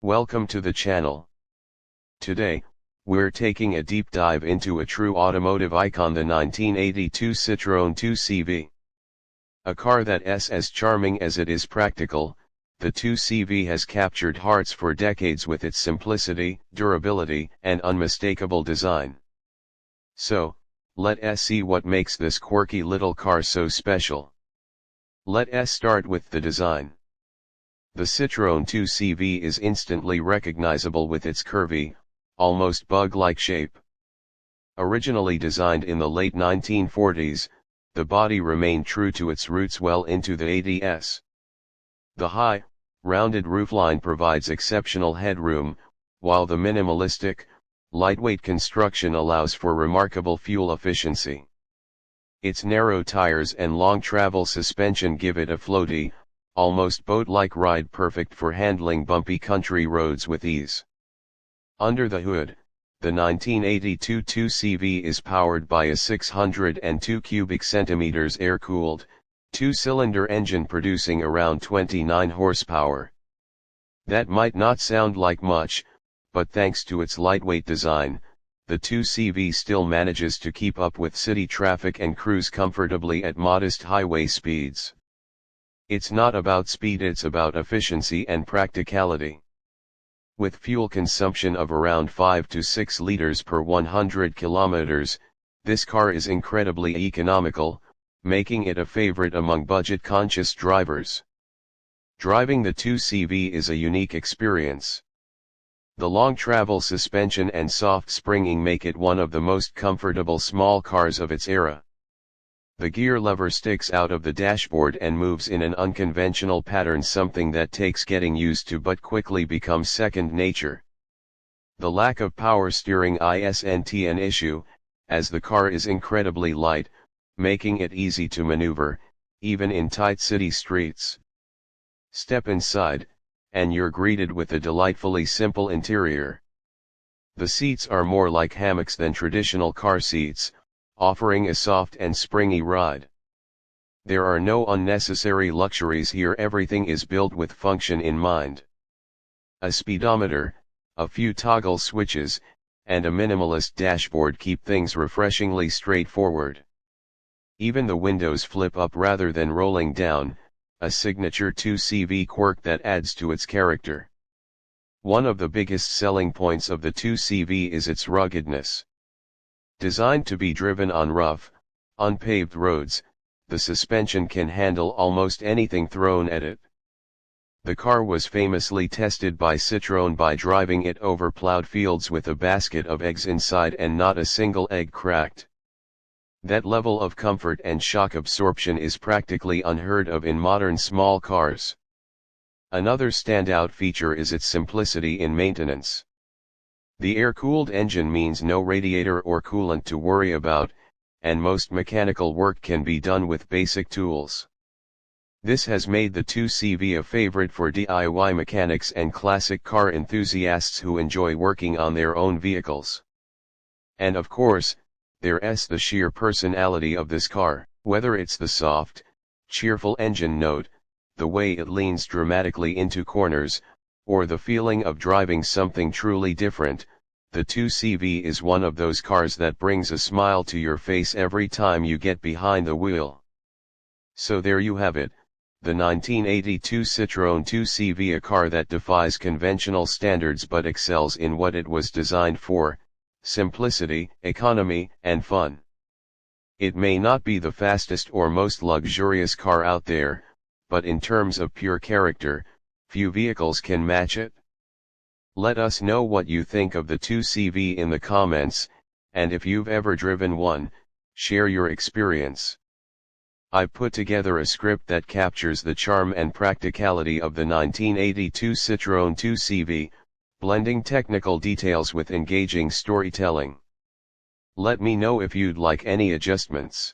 Welcome to the channel. Today, we're taking a deep dive into a true automotive icon, the 1982 Citroën 2CV. A car that's as charming as it is practical, the 2CV has captured hearts for decades with its simplicity, durability, and unmistakable design. So, let's see what makes this quirky little car so special. Let's start with the design. The Citroën 2CV is instantly recognizable with its curvy, almost bug-like shape. Originally designed in the late 1940s, the body remained true to its roots well into the 80s. The high, rounded roofline provides exceptional headroom, while the minimalistic, lightweight construction allows for remarkable fuel efficiency. Its narrow tires and long travel suspension give it a floaty, almost boat-like ride, perfect for handling bumpy country roads with ease. Under the hood, the 1982 2CV is powered by a 602 cubic centimeters air-cooled, two-cylinder engine producing around 29 horsepower. That might not sound like much, but thanks to its lightweight design, the 2CV still manages to keep up with city traffic and cruise comfortably at modest highway speeds. It's not about speed, it's about efficiency and practicality. With fuel consumption of around 5 to 6 liters per 100 kilometers, this car is incredibly economical, making it a favorite among budget-conscious drivers. Driving the 2CV is a unique experience. The long travel suspension and soft springing make it one of the most comfortable small cars of its era. The gear lever sticks out of the dashboard and moves in an unconventional pattern, something that takes getting used to but quickly becomes second nature. The lack of power steering isn't an issue, as the car is incredibly light, making it easy to maneuver, even in tight city streets. Step inside, and you're greeted with a delightfully simple interior. The seats are more like hammocks than traditional car seats, offering a soft and springy ride. There are no unnecessary luxuries here, everything is built with function in mind. A speedometer, a few toggle switches, and a minimalist dashboard keep things refreshingly straightforward. Even the windows flip up rather than rolling down, a signature 2CV quirk that adds to its character. One of the biggest selling points of the 2CV is its ruggedness. Designed to be driven on rough, unpaved roads, the suspension can handle almost anything thrown at it. The car was famously tested by Citroën by driving it over plowed fields with a basket of eggs inside and not a single egg cracked. That level of comfort and shock absorption is practically unheard of in modern small cars. Another standout feature is its simplicity in maintenance. The air-cooled engine means no radiator or coolant to worry about, and most mechanical work can be done with basic tools. This has made the 2CV a favorite for DIY mechanics and classic car enthusiasts who enjoy working on their own vehicles. And of course, there's the sheer personality of this car. Whether it's the soft, cheerful engine note, the way it leans dramatically into corners, or the feeling of driving something truly different, the 2CV is one of those cars that brings a smile to your face every time you get behind the wheel. So there you have it, the 1982 Citroën 2CV, a car that defies conventional standards but excels in what it was designed for: simplicity, economy, and fun. It may not be the fastest or most luxurious car out there, but in terms of pure character, few vehicles can match it. Let us know what you think of the 2CV in the comments, and if you've ever driven one, share your experience. I put together a script that captures the charm and practicality of the 1982 Citroën 2CV, blending technical details with engaging storytelling. Let me know if you'd like any adjustments.